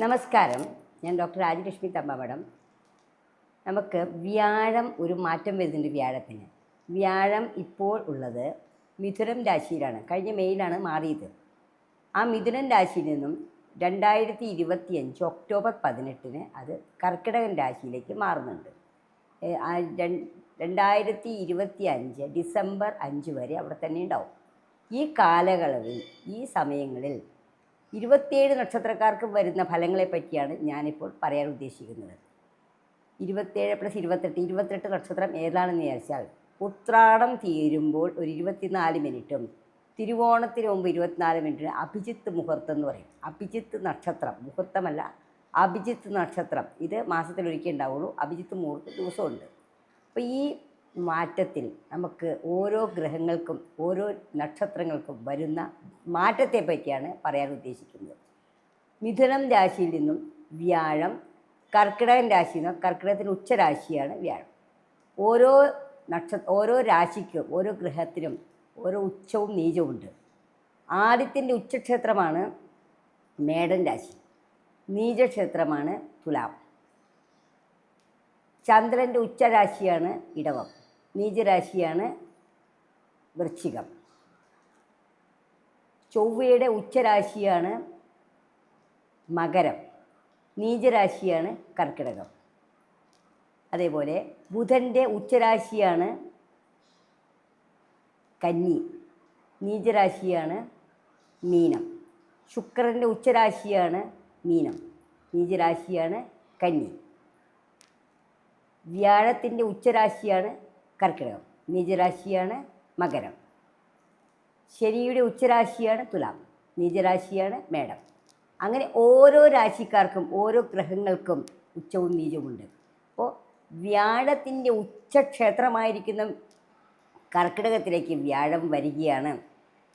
നമസ്കാരം. ഞാൻ ഡോക്ടർ രാജലക്ഷ്മി തമ്പാമഠം. നമുക്ക് വ്യാഴം ഒരു മാറ്റം വരുന്നുണ്ട് വ്യാഴത്തിന്. വ്യാഴം ഇപ്പോൾ ഉള്ളത് മിഥുനം രാശിയിലാണ്. കഴിഞ്ഞ മെയിലാണ് മാറിയത്. ആ മിഥുനം രാശിയിൽ നിന്നും 2025 ഒക്ടോബർ 18 അത് കർക്കിടകൻ രാശിയിലേക്ക് മാറുന്നുണ്ട്. 2025 ഡിസംബർ 5 വരെ അവിടെ തന്നെ ഉണ്ടാവും. ഈ കാലയളവിൽ ഈ സമയങ്ങളിൽ 27 നക്ഷത്രക്കാർക്ക് വരുന്ന ഫലങ്ങളെ പറ്റിയാണ് ഞാനിപ്പോൾ പറയാൻ ഉദ്ദേശിക്കുന്നത്. 27 + 28 നക്ഷത്രം ഏതാണെന്ന് വിചാരിച്ചാൽ ഉത്രാടം തീരുമ്പോൾ ഒരു 24 മിനിറ്റും തിരുവോണത്തിന് മുമ്പ് 24 മിനിറ്റിന് അഭിജിത്ത് മുഹൂർത്തം എന്ന് പറയും. അഭിജിത്ത് നക്ഷത്രം, മുഹൂർത്തമല്ല, അഭിജിത്ത് നക്ഷത്രം. ഇത് മാസത്തിലൊരിക്കൽ ഉണ്ടാവുള്ളൂ. അഭിജിത്ത് മുഹൂർത്ത ദിവസമുണ്ട്. അപ്പോൾ ഈ മാറ്റത്തിൽ നമുക്ക് ഓരോ ഗ്രഹങ്ങൾക്കും ഓരോ നക്ഷത്രങ്ങൾക്കും വരുന്ന മാറ്റത്തെ പറ്റിയാണ് പറയാൻ ഉദ്ദേശിക്കുന്നത്. മിഥുനം രാശിയിൽ നിന്നും വ്യാഴം കർക്കിടകൻ രാശിയിൽ നിന്നും, കർക്കിടകത്തിന് ഉച്ചരാശിയാണ് വ്യാഴം. ഓരോ രാശിക്കും ഓരോ ഗ്രഹത്തിനും ഓരോ ഉച്ചവും നീചവുമുണ്ട്. ആദിത്യൻ്റെ ഉച്ചക്ഷേത്രമാണ് മേടൻ രാശി, നീചക്ഷേത്രമാണ് തുലാം. ചന്ദ്രൻ്റെ ഉച്ചരാശിയാണ് ഇടവം, നീചരാശിയാണ് വൃശ്ചികം. ചൊവ്വയുടെ ഉച്ചരാശിയാണ് മകരം, നീചരാശിയാണ് കർക്കിടകം. അതേപോലെ ബുധൻ്റെ ഉച്ചരാശിയാണ് കന്നി, നീചരാശിയാണ് മീനം. ശുക്രൻ്റെ ഉച്ചരാശിയാണ് മീനം, നീചരാശിയാണ് കന്നി. വ്യാഴത്തിൻ്റെ ഉച്ചരാശിയാണ് കർക്കിടകം, നീചരാശിയാണ് മകരം. ശനിയുടെ ഉച്ചരാശിയാണ് തുലാം, നീചരാശിയാണ് മേടം. അങ്ങനെ ഓരോ രാശിക്കാർക്കും ഓരോ ഗ്രഹങ്ങൾക്കും ഉച്ചവും നീചവുമുണ്ട്. അപ്പോൾ വ്യാഴത്തിൻ്റെ ഉച്ചക്ഷേത്രമായിരിക്കുന്ന കർക്കിടകത്തിലേക്ക് വ്യാഴം വരികയാണ്.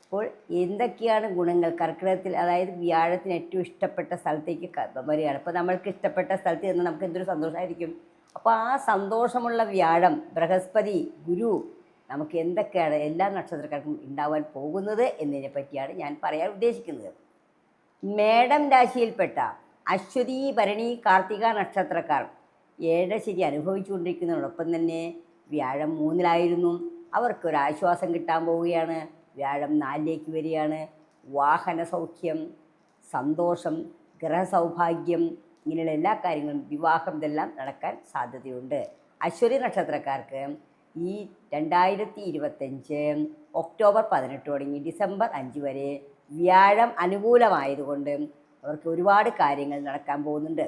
അപ്പോൾ എന്തൊക്കെയാണ് ഗുണങ്ങൾ കർക്കിടകത്തിൽ? അതായത് വ്യാഴത്തിന് ഏറ്റവും ഇഷ്ടപ്പെട്ട സ്ഥലത്തേക്ക് വരികയാണ്. അപ്പോൾ നമ്മൾക്ക് ഇഷ്ടപ്പെട്ട സ്ഥലത്ത് നിന്ന് നമുക്ക് എന്തൊരു സന്തോഷമായിരിക്കും. അപ്പോൾ ആ സന്തോഷമുള്ള വ്യാഴം, ബൃഹസ്പതി, ഗുരു നമുക്ക് എന്തൊക്കെയാണ് എല്ലാ നക്ഷത്രക്കാർക്കും ഉണ്ടാവാൻ പോകുന്നത് എന്നതിനെ പറ്റിയാണ് ഞാൻ പറയാൻ ഉദ്ദേശിക്കുന്നത്. മേടം രാശിയിൽപ്പെട്ട അശ്വതി, ഭരണി, കാർത്തിക നക്ഷത്രക്കാർ ഏഴശനി അനുഭവിച്ചുകൊണ്ടിരിക്കുന്നതോടൊപ്പം തന്നെ വ്യാഴം 3-ലായിരുന്നു. അവർക്കൊരാശ്വാസം കിട്ടാൻ പോവുകയാണ്. വ്യാഴം 4-ലേക്ക് വരികയാണ്. വാഹന സൗഖ്യം, സന്തോഷം, ഗ്രഹസൗഭാഗ്യം, ഇങ്ങനെയുള്ള എല്ലാ കാര്യങ്ങളും, വിവാഹം, ഇതെല്ലാം നടക്കാൻ സാധ്യതയുണ്ട്. അശ്വതി നക്ഷത്രക്കാർക്ക് ഈ 2025 ഒക്ടോബർ 18 തുടങ്ങി ഡിസംബർ 5 വരെ വ്യാഴം അനുകൂലമായതുകൊണ്ട് അവർക്ക് ഒരുപാട് കാര്യങ്ങൾ നടക്കാൻ പോകുന്നുണ്ട്.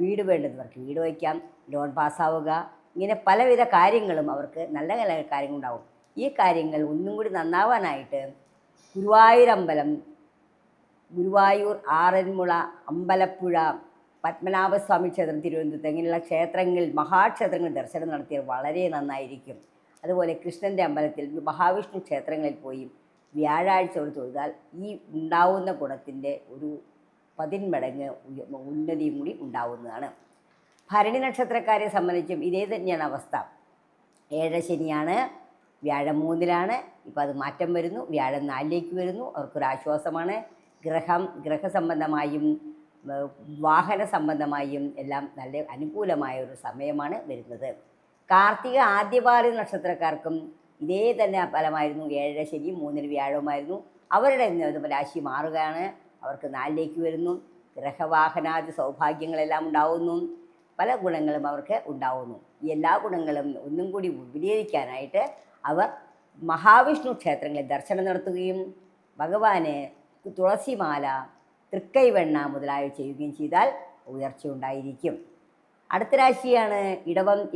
വീട് വേണ്ടുന്നവർക്ക് വീട് വയ്ക്കാം, ലോൺ പാസ്സാവുക, ഇങ്ങനെ പലവിധ കാര്യങ്ങളും അവർക്ക് നല്ല നല്ല കാര്യങ്ങളുണ്ടാവും. ഈ കാര്യങ്ങൾ ഒന്നും കൂടി നന്നാവാനായിട്ട് ഗുരുവായൂർ, ആറന്മുള, അമ്പലപ്പുഴ, പത്മനാഭസ്വാമി ക്ഷേത്രം തിരുവനന്തപുരത്ത്, ഇങ്ങനെയുള്ള ക്ഷേത്രങ്ങളിൽ, മഹാക്ഷേത്രങ്ങളിൽ ദർശനം നടത്തിയാൽ വളരെ നന്നായിരിക്കും. അതുപോലെ കൃഷ്ണൻ്റെ അമ്പലത്തിൽ, മഹാവിഷ്ണു ക്ഷേത്രങ്ങളിൽ പോയി വ്യാഴാഴ്ച ഒരു തൊഴുതാൽ ഈ ഉണ്ടാവുന്ന ഗുണത്തിൻ്റെ ഒരു 10 മടങ്ങ് ഉന്നതിയും കൂടി ഉണ്ടാവുന്നതാണ്. ഭരണി നക്ഷത്രക്കാരെ സംബന്ധിച്ചും ഇതേ തന്നെയാണ് അവസ്ഥ. ഏഴശനിയാണ്, വ്യാഴം 3-ലാണ്. ഇപ്പോൾ അത് മാറ്റം വരുന്നു, വ്യാഴം 4-ലേക്ക് വരുന്നു. അവർക്കൊരാശ്വാസമാണ്. ഗ്രഹസംബന്ധമായും വാഹന സംബന്ധമായും എല്ലാം നല്ല അനുകൂലമായ ഒരു സമയമാണ് വരുന്നത്. കാർത്തിക ആദ്യപാദ നക്ഷത്രക്കാർക്കും ഇതേ തന്നെ ഫലമായിരുന്നു. ഏഴശനി, 3-ൽ വ്യാഴവുമായിരുന്നു. അവരുടെ രാശി മാറുകയാണ്. അവർക്ക് 4-ലേക്ക് വരുന്നു. ഗ്രഹവാഹനാദി സൗഭാഗ്യങ്ങളെല്ലാം ഉണ്ടാവുന്നു. പല ഗുണങ്ങളും അവർക്ക് ഉണ്ടാവുന്നു. ഈ എല്ലാ ഗുണങ്ങളും ഒന്നും കൂടി വിപുലീകരിക്കാനായിട്ട് അവർ മഹാവിഷ്ണു ക്ഷേത്രങ്ങളിൽ ദർശനം നടത്തുകയും ഭഗവാന് തുളസിമാല, തൃക്കൈവെണ്ണ മുതലായവ ചെയ്യുകയും ചെയ്താൽ ഉയർച്ച ഉണ്ടായിരിക്കും. അടുത്ത രാശിയാണ്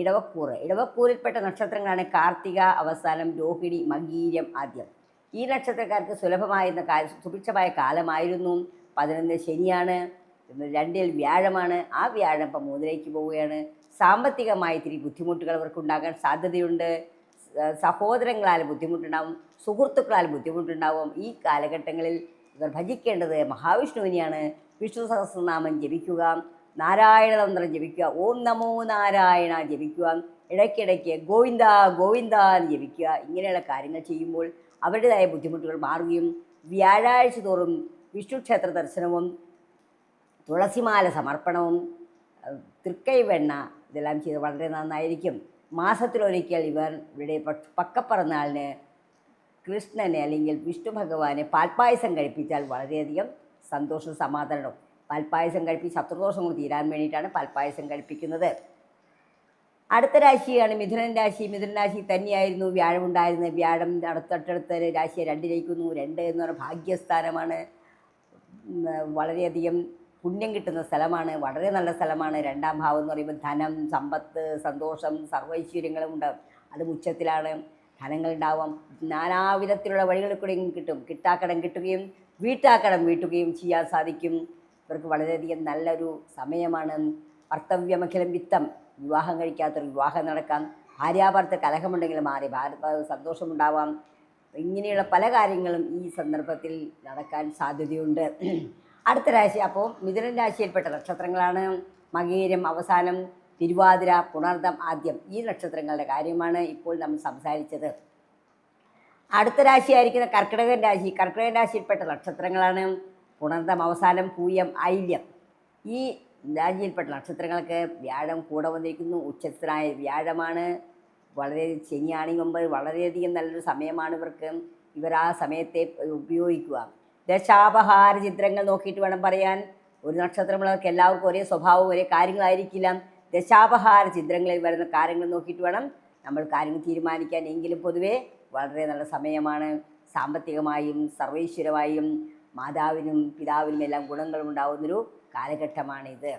ഇടവക്കൂറ്. ഇടവക്കൂറിൽപ്പെട്ട നക്ഷത്രങ്ങളാണ് കാർത്തിക അവസാനം, രോഹിണി, മകീരം ആദ്യം. ഈ നക്ഷത്രക്കാർക്ക് സുഭിക്ഷമായ കാലമായിരുന്നു. 11 ശനിയാണ്, 2-ൽ വ്യാഴമാണ്. ആ വ്യാഴം ഇപ്പം 3-ലേക്ക് പോവുകയാണ്. സാമ്പത്തികമായി ഇത്തിരി ബുദ്ധിമുട്ടുകൾ അവർക്കുണ്ടാകാൻ സാധ്യതയുണ്ട്. സഹോദരങ്ങളാൽ ബുദ്ധിമുട്ടുണ്ടാവും, സുഹൃത്തുക്കളാൽ ബുദ്ധിമുട്ടുണ്ടാവും. ഈ കാലഘട്ടങ്ങളിൽ ഇവർ ഭജിക്കേണ്ടത് മഹാവിഷ്ണുവിനെയാണ്. വിഷ്ണു സഹസ്രനാമം ജപിക്കുക, നാരായണ തന്ത്രം ജപിക്കുക, ഓം നമോ നാരായണ ജപിക്കുക, ഇടയ്ക്കിടയ്ക്ക് ഗോവിന്ദ ഗോവിന്ദ എന്ന് ജപിക്കുക. ഇങ്ങനെയുള്ള കാര്യങ്ങൾ ചെയ്യുമ്പോൾ അവരുടേതായ ബുദ്ധിമുട്ടുകൾ മാറുകയും വ്യാഴാഴ്ച തോറും വിഷ്ണു ക്ഷേത്ര ദർശനവും തുളസിമാല സമർപ്പണവും തൃക്കൈവെണ്ണ ഇതെല്ലാം ചെയ്ത് വളരെ നന്നായിരിക്കും. മാസത്തിലൊരിക്കൽ ഇവരുടെ പക്കപ്പിറന്നാളിന് കൃഷ്ണനെ അല്ലെങ്കിൽ വിഷ്ണു ഭഗവാനെ പാൽപ്പായസം കഴിപ്പിച്ചാൽ വളരെയധികം സന്തോഷവും സമാധാനവും. പാൽപ്പായസം കഴിപ്പിച്ച് ശത്രുദോഷങ്ങൾ തീരാൻ വേണ്ടിയിട്ടാണ് പാൽപ്പായസം കഴിപ്പിക്കുന്നത്. അടുത്ത രാശിയാണ് മിഥുനൻ രാശി. മിഥുനൻ രാശി തന്നെയായിരുന്നു വ്യാഴമുണ്ടായിരുന്നത്. വ്യാഴം അടുത്തടുത്ത രാശിയെ 2 2 എന്ന് പറഞ്ഞാൽ ഭാഗ്യസ്ഥാനമാണ്. വളരെയധികം പുണ്യം കിട്ടുന്ന സ്ഥലമാണ്. വളരെ നല്ല സ്ഥലമാണ്. 2ാം ഭാവം എന്ന് പറയുമ്പോൾ ധനം, സമ്പത്ത്, സന്തോഷം, സർവൈശ്വര്യങ്ങളും ഉണ്ടാകും. അത് ഉച്ചത്തിലാണ്. ധനങ്ങളുണ്ടാവാം. നാനാവിധത്തിലുള്ള വഴികളിൽ കൂടെയും കിട്ടും. കിട്ടാക്കടം കിട്ടുകയും വീട്ടാക്കടം വീട്ടുകയും ചെയ്യാൻ സാധിക്കും. ഇവർക്ക് വളരെയധികം നല്ലൊരു സമയമാണ്. കർത്തവ്യമഖിലം വിത്തം. വിവാഹം കഴിക്കാത്തൊരു വിവാഹം നടക്കാം. ഭാര്യാഭർത്ത കലഹമുണ്ടെങ്കിൽ മാറി സന്തോഷമുണ്ടാവാം. ഇങ്ങനെയുള്ള പല കാര്യങ്ങളും ഈ സന്ദർഭത്തിൽ നടക്കാൻ സാധ്യതയുണ്ട്. അടുത്ത രാശി അപ്പോൾ മിഥുനൻ രാശിയിൽപ്പെട്ട നക്ഷത്രങ്ങളാണ് മകീരം അവസാനം, തിരുവാതിര, പുണർദം ആദ്യം. ഈ നക്ഷത്രങ്ങളുടെ കാര്യമാണ് ഇപ്പോൾ നമ്മൾ സംസാരിച്ചത്. അടുത്ത രാശിയായിരിക്കുന്ന കർക്കിടകൻ രാശി. കർക്കിടകൻ രാശിയിൽപ്പെട്ട നക്ഷത്രങ്ങളാണ് പുണർദം അവസാനം, പൂയം, ആയില്യം. ഈ രാശിയിൽപ്പെട്ട നക്ഷത്രങ്ങൾക്ക് വ്യാഴം കൂടെ വന്നിരിക്കുന്നു. ഉച്ചസ്ഥനായ വ്യാഴമാണ്. വളരെ ശനിയാണെങ്കിൽ മുമ്പ് വളരെയധികം നല്ലൊരു സമയമാണ് ഇവർക്ക്. ഇവർ ആ സമയത്തെ ഉപയോഗിക്കുക. ദശാപഹാര ചിത്രങ്ങൾ നോക്കിയിട്ട് വേണം പറയാൻ. ഒരു നക്ഷത്രമുള്ളവർക്ക് എല്ലാവർക്കും ഒരേ സ്വഭാവവും ഒരേ കാര്യങ്ങളായിരിക്കില്ല. ദശാപഹാര ചിത്രങ്ങളിൽ വരുന്ന കാര്യങ്ങൾ നോക്കിയിട്ട് വേണം നമ്മൾ കാര്യങ്ങൾ തീരുമാനിക്കാൻ. എങ്കിലും പൊതുവേ വളരെ നല്ല സമയമാണ്. സാമ്പത്തികമായും സർവൈശ്വരമായും മാതാവിനും പിതാവിനും എല്ലാം ഗുണങ്ങളും ഉണ്ടാകുന്നൊരു കാലഘട്ടമാണിത്.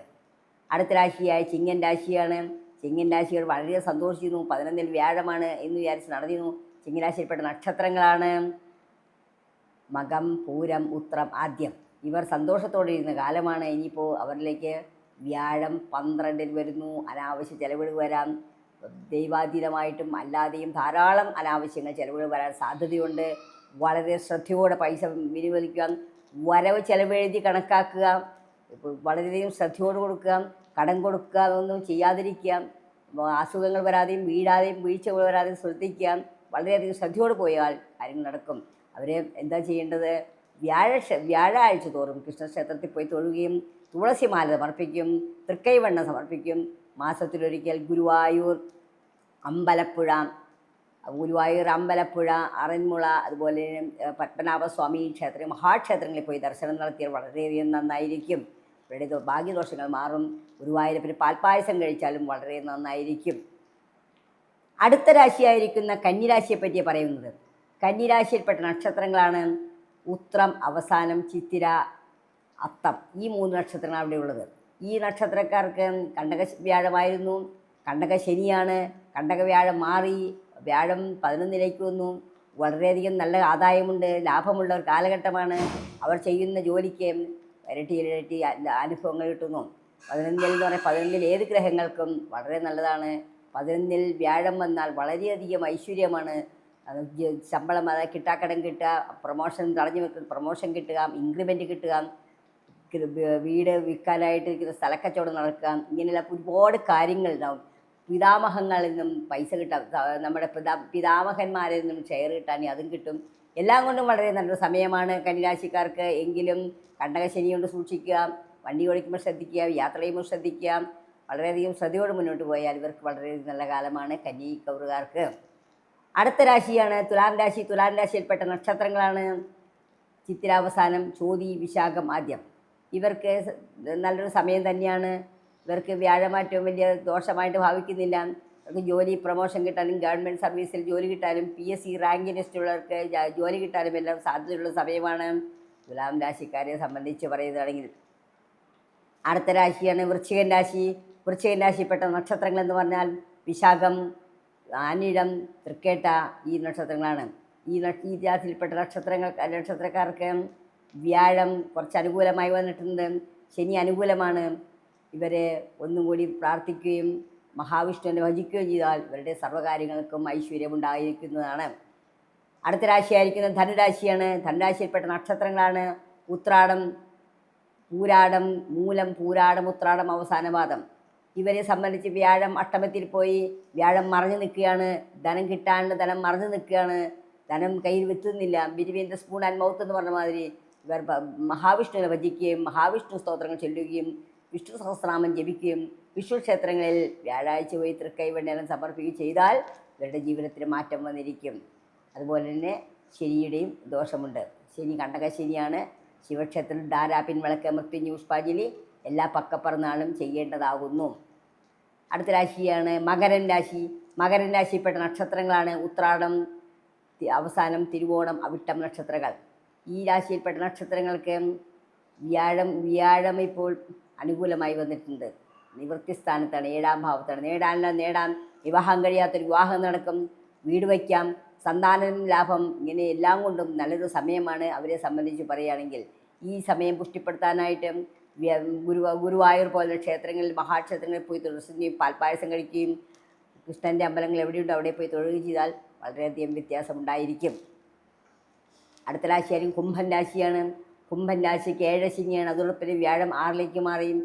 അടുത്ത രാശിയായ ചിങ്ങൻ രാശിയാണ്. ചിങ്ങൻ രാശികൾ വളരെ സന്തോഷിച്ചിരുന്നു. 11 വ്യാഴമാണ് എന്ന് വിചാരിച്ച് നടന്നിരുന്നു. ചിങ്ങൻ രാശിയിൽപ്പെട്ട നക്ഷത്രങ്ങളാണ് മകം, പൂരം, ഉത്രം, ആദ്യം. ഇവർ സന്തോഷത്തോടെ ഇരുന്ന കാലമാണ്. ഇനിയിപ്പോൾ അവരിലേക്ക് വ്യാഴം 12 വരുന്നു. അനാവശ്യ ചെലവുകൾ വരാം. ദൈവാധീനമായിട്ടും അല്ലാതെയും ധാരാളം അനാവശ്യങ്ങൾ ചെലവുകൾ വരാൻ സാധ്യതയുണ്ട്. വളരെ ശ്രദ്ധയോടെ പൈസ വിനിയോഗിക്കുക. വരവ് ചെലവെഴുതി കണക്കാക്കുക. വളരെയധികം ശ്രദ്ധയോട് കൊടുക്കുക. കടം കൊടുക്കുക, അതൊന്നും ചെയ്യാതിരിക്കുക. അസുഖങ്ങൾ വരാതെയും വീഴ്ചകൾ വരാതെയും ശ്രദ്ധിക്കുക. വളരെയധികം ശ്രദ്ധയോട് പോയാൽ കാര്യങ്ങൾ നടക്കും. അവർ എന്താ ചെയ്യേണ്ടത്? വ്യാഴാഴ്ച തോറും കൃഷ്ണക്ഷേത്രത്തിൽ പോയി തൊഴുകയും തുളസിമാല സമർപ്പിക്കും, തൃക്കൈവെണ്ണ സമർപ്പിക്കും. മാസത്തിലൊരിക്കൽ ഗുരുവായൂർ, അമ്പലപ്പുഴ, അറന്മുള, അതുപോലെ പത്മനാഭസ്വാമി ക്ഷേത്രം, മഹാക്ഷേത്രങ്ങളിൽ പോയി ദർശനം നടത്തിയാൽ വളരെയധികം നന്നായിരിക്കും. ഇവരുടെ ഭാഗ്യദോഷങ്ങൾ മാറും. ഗുരുവായൂരപ്പന് പാൽപ്പായസം കഴിച്ചാലും വളരെ നന്നായിരിക്കും. അടുത്ത രാശിയായിരിക്കുന്ന കന്നിരാശിയെ പറ്റിയാണ് പറയുന്നത്. കന്നിരാശിയിൽപ്പെട്ട നക്ഷത്രങ്ങളാണ് ഉത്രം അവസാനം, ചിത്തിര, അത്തം. ഈ 3 നക്ഷത്രങ്ങളാണ് അവിടെ ഉള്ളത്. ഈ നക്ഷത്രക്കാർക്ക് കണ്ടക വ്യാഴമായിരുന്നു. കണ്ടക ശനിയാണ്. കണ്ടക വ്യാഴം മാറി. വ്യാഴം 11 വന്നു. വളരെയധികം നല്ല ആദായമുണ്ട്. ലാഭമുള്ള ഒരു കാലഘട്ടമാണ്. അവർ ചെയ്യുന്ന ജോലിക്ക് ഇരട്ടി അനുഭവങ്ങൾ കിട്ടുന്നു. 11 എന്ന് പറഞ്ഞാൽ 11 ഏത് ഗ്രഹങ്ങൾക്കും വളരെ നല്ലതാണ്. 11 വ്യാഴം വന്നാൽ വളരെയധികം ഐശ്വര്യമാണ്. ശമ്പളം, അതായത് കിട്ടാക്കടം കിട്ടുക, പ്രൊമോഷൻ തടഞ്ഞു വെക്കുന്ന പ്രൊമോഷൻ കിട്ടുക, ഇൻക്രിമെൻറ്റ് കിട്ടുക, വീട് വിൽക്കാനായിട്ട് ഇരിക്കുന്ന സ്ഥലക്കച്ചവടം നടക്കുക. ഇങ്ങനെയുള്ള ഒരുപാട് കാര്യങ്ങളുണ്ടാവും. പിതാമഹങ്ങളിൽ നിന്നും പൈസ കിട്ടാം. നമ്മുടെ പിതാമഹന്മാരിൽ നിന്നും ഷെയർ കിട്ടാൻ അതും കിട്ടും. എല്ലാം കൊണ്ടും വളരെ നല്ലൊരു സമയമാണ് കന്നിരാശിക്കാർക്ക്. എങ്കിലും കണ്ടകശനി കൊണ്ട് സൂക്ഷിക്കുക. വണ്ടി ഓടിക്കുമ്പോൾ ശ്രദ്ധിക്കുക. യാത്ര ചെയ്യുമ്പോൾ ശ്രദ്ധിക്കുക. വളരെയധികം ശ്രദ്ധയോട് മുന്നോട്ട് പോയാൽ ഇവർക്ക് വളരെ നല്ല കാലമാണ് കന്നി കൗറുകാർക്ക്. അടുത്ത രാശിയാണ് തുലാം രാശി. തുലാം രാശിയിൽപ്പെട്ട നക്ഷത്രങ്ങളാണ് ചിത്തിരാവസാനം, ചോതി, വിശാഖം, ആദ്യം. ഇവർക്ക് നല്ലൊരു സമയം തന്നെയാണ്. ഇവർക്ക് വ്യാഴമാറ്റവും വലിയ ദോഷമായിട്ട് ഭാവിക്കുന്നില്ല. അവർക്ക് ജോലി, പ്രൊമോഷൻ കിട്ടാനും ഗവൺമെൻറ് സർവീസിൽ ജോലി കിട്ടാനും PSC റാങ്ക് ലിസ്റ്റുള്ളവർക്ക് ജോലി കിട്ടാനും എല്ലാം സാധ്യതയുള്ള സമയമാണ് തുലാം രാശിക്കാരെ സംബന്ധിച്ച് പറയുകയാണെങ്കിൽ. അടുത്ത രാശിയാണ് വൃശ്ചികൻ രാശി. വൃശ്ചികൻ രാശിപ്പെട്ട നക്ഷത്രങ്ങളെന്ന് പറഞ്ഞാൽ വിശാഖം, ആനിഴം, തൃക്കേട്ട, ഈ നക്ഷത്രങ്ങളാണ്. ഈ രാശിയിൽപ്പെട്ട നക്ഷത്രക്കാർക്ക് വ്യാഴം കുറച്ച് അനുകൂലമായി വന്നിട്ടുണ്ട്. ശനി അനുകൂലമാണ്. ഇവരെ ഒന്നും കൂടി പ്രാർത്ഥിക്കുകയും മഹാവിഷ്ണുവിനെ ഭജിക്കുകയും ചെയ്താൽ ഇവരുടെ സർവ്വകാര്യങ്ങൾക്കും ഐശ്വര്യമുണ്ടായിരിക്കുന്നതാണ്. അടുത്ത രാശിയായിരിക്കുന്നത് ധനുരാശിയാണ്. ധനുരാശിയിൽപ്പെട്ട നക്ഷത്രങ്ങളാണ് ഉത്രാടം, പൂരാടം, മൂലം, പൂരാടം, ഉത്രാടം, അവസാനപാദം. ഇവരെ സംബന്ധിച്ച് വ്യാഴം അഷ്ടമത്തിൽ പോയി. വ്യാഴം മറഞ്ഞു നിൽക്കുകയാണ്. ധനം കിട്ടാണ്ട് ധനം മറഞ്ഞു നിൽക്കുകയാണ്. ധനം കയ്യിൽ വെത്തുന്നില്ല. ബിരിവിൻ്റെ സ്പൂൺ ആൻഡ് മൗത്ത് എന്ന് പറഞ്ഞ മാതിരി ഇവർ മഹാവിഷ്ണുവിനെ ഭജിക്കുകയും മഹാവിഷ്ണു സ്തോത്രങ്ങൾ ചൊല്ലുകയും വിഷ്ണു സഹസ്രനാമം ജപിക്കുകയും വിഷ്ണു ക്ഷേത്രങ്ങളിൽ വ്യാഴാഴ്ച പോയി തൃക്കൈവെണ്ണേലം സമർപ്പിക്കുകയും ചെയ്താൽ ഇവരുടെ ജീവിതത്തിൽ മാറ്റം വന്നിരിക്കും. അതുപോലെ തന്നെ ശനിയുടെയും ദോഷമുണ്ട്. ശനി കണ്ടകശനിയാണ്. ശിവക്ഷേത്രത്തിൽ ധാരാപിൻ വിളക്ക് മൃത്യുഞ്ജയ പുഷ്പാഞ്ജലി എല്ലാ പക്കപ്പറന്നാളും ചെയ്യേണ്ടതാകുന്നു. അടുത്ത രാശിയാണ് മകരൻ രാശി. മകരൻ രാശിയിൽപ്പെട്ട നക്ഷത്രങ്ങളാണ് ഉത്രാടം, അവസാനം തിരുവോണം, അവിട്ടം നക്ഷത്രങ്ങൾ. ഈ രാശിയിൽപ്പെട്ട നക്ഷത്രങ്ങൾക്ക് വ്യാഴം ഇപ്പോൾ അനുകൂലമായി വന്നിട്ടുണ്ട്. നിവൃത്തി സ്ഥാനത്താണ്, 7-ാം ഭാവത്താണ്. നേടാൻ വിവാഹം കഴിയാത്തൊരു വിവാഹം നടക്കും, വീട് വയ്ക്കാം, സന്താനം ലാഭം, ഇങ്ങനെ എല്ലാം കൊണ്ടും നല്ലൊരു സമയമാണ് അവരെ സംബന്ധിച്ച് പറയുകയാണെങ്കിൽ. ഈ സമയം പുഷ്ടിപ്പെടുത്താനായിട്ട് ഗുരുവായൂർ പോലുള്ള ക്ഷേത്രങ്ങളിൽ, മഹാക്ഷേത്രങ്ങളിൽ പോയി തുളസിയും പാൽപ്പായസം കഴിക്കുകയും കൃഷ്ണൻ്റെ അമ്പലങ്ങൾ എവിടെയുണ്ടോ അവിടെ പോയി തൊഴുകയും ചെയ്താൽ വളരെയധികം വ്യത്യാസമുണ്ടായിരിക്കും. അടുത്ത രാശിയായിരിക്കും കുംഭൻ രാശിയാണ്. കുംഭൻ രാശിക്ക് 7 ശനിയാണ്. അതോടൊപ്പം വ്യാഴം 6ലേക്ക് മാറിയും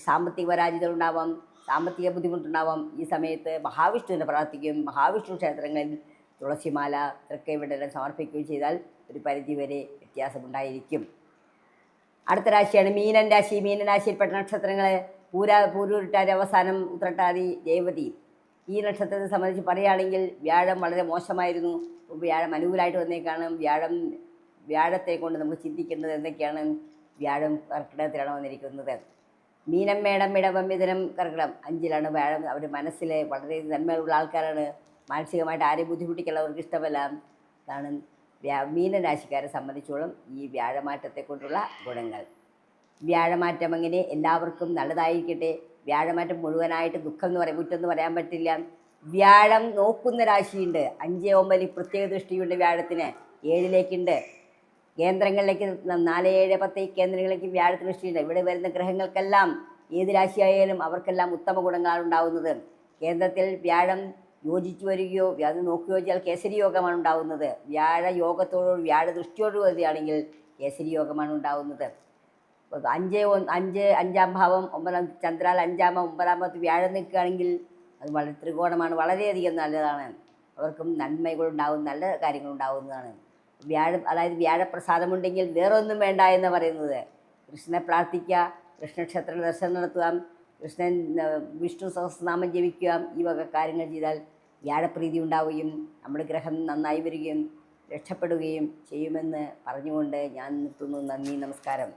സാമ്പത്തിക പരാജിതം ഉണ്ടാവാം, സാമ്പത്തിക ബുദ്ധിമുട്ടുണ്ടാവാം. ഈ സമയത്ത് മഹാവിഷ്ണുവിനെ പ്രാർത്ഥിക്കുകയും മഹാവിഷ്ണു ക്ഷേത്രങ്ങളിൽ തുളസിമാല തൃക്കൈവെണ്ണേലം സമർപ്പിക്കുകയും ചെയ്താൽ ഒരു പരിധിവരെ വ്യത്യാസമുണ്ടായിരിക്കും. അടുത്ത രാശിയാണ് മീനൻ രാശി. മീനൻ രാശിയിൽപ്പെട്ട നക്ഷത്രങ്ങൾ പൂരുരുട്ടാതി, അവസാനം ഉത്രട്ടാതി, രേവതി. ഈ നക്ഷത്രത്തെ സംബന്ധിച്ച് പറയുകയാണെങ്കിൽ വ്യാഴം വളരെ മോശമായിരുന്നു. വ്യാഴം അനുകൂലമായിട്ട് വന്നേക്കാണ്. വ്യാഴത്തെ കൊണ്ട് നമുക്ക് ചിന്തിക്കേണ്ടത് എന്തൊക്കെയാണ്? വ്യാഴം കർക്കിടകത്തിലാണ് വന്നിരിക്കുന്നത്. മീനം, മേടം, ഇടവം, മിഥുനം, കർക്കിടകം 5ലാണ് വ്യാഴം. അവർ മനസ്സിൽ വളരെ നന്മയുള്ള ആൾക്കാരാണ്. മാനസികമായിട്ട് ആരെയും ബുദ്ധിമുട്ടിക്കുള്ളവർക്ക് ഇഷ്ടമല്ല. അതാണ് മീനരാശിക്കാരെ സംബന്ധിച്ചോളം ഈ വ്യാഴമാറ്റത്തെ കൊണ്ടുള്ള ഗുണങ്ങൾ. വ്യാഴമാറ്റം അങ്ങനെ എല്ലാവർക്കും നല്ലതായിരിക്കട്ടെ. വ്യാഴമാറ്റം മുഴുവനായിട്ട് ദുഃഖം എന്ന് പറയാൻ, കുറ്റമെന്ന് പറയാൻ പറ്റില്ല. വ്യാഴം നോക്കുന്ന രാശിയുണ്ട്. 5, 9 പ്രത്യേക ദൃഷ്ടിയുണ്ട് വ്യാഴത്തിന്. 7ലേക്കുണ്ട്. കേന്ദ്രങ്ങളിലേക്ക് 4, 7, 10 കേന്ദ്രങ്ങളിലേക്ക് വ്യാഴത്തിന് ദൃഷ്ടിയുണ്ട്. ഇവിടെ വരുന്ന ഗ്രഹങ്ങൾക്കെല്ലാം ഏത് രാശിയായാലും അവർക്കെല്ലാം ഉത്തമ ഗുണങ്ങളാണ് ഉണ്ടാകുന്നത്. കേന്ദ്രത്തിൽ വ്യാഴം യോജിച്ചു വരികയോ അത് നോക്കുകയോ ചെയ്താൽ കേസരി യോഗമാണ് ഉണ്ടാകുന്നത്. വ്യാഴ യോഗത്തോടു വ്യാഴ ദൃഷ്ടിയോട് വരികയാണെങ്കിൽ കേസരി യോഗമാണ് ഉണ്ടാകുന്നത്. 5-5-5-ാം ഭാവം 9 ചന്ദ്രാൽ 5-ാം 9-ാം ഭാവത്ത് വ്യാഴം നിൽക്കുകയാണെങ്കിൽ അത് വളരെ ത്രികോണമാണ്, വളരെയധികം നല്ലതാണ്. അവർക്കും നന്മകളുണ്ടാകും, നല്ല കാര്യങ്ങളുണ്ടാകുന്നതാണ്. അതായത് വ്യാഴപ്രസാദമുണ്ടെങ്കിൽ വേറെ ഒന്നും വേണ്ട എന്ന് പറയുന്നത്. കൃഷ്ണനെ പ്രാർത്ഥിക്കുക, കൃഷ്ണക്ഷേത്ര ദർശനം നടത്തുക, വിഷ്ണു സഹസ്രനാമം ജപിക്കുക, ഈ വക കാര്യങ്ങൾ ചെയ്താൽ വ്യാഴപ്രീതി ഉണ്ടാവുകയും നമ്മുടെ ഗ്രഹം നന്നായി വരികയും രക്ഷപ്പെടുകയും ചെയ്യുമെന്ന് പറഞ്ഞുകൊണ്ട് ഞാൻ നിർത്തുന്നു. നന്ദി, നമസ്കാരം.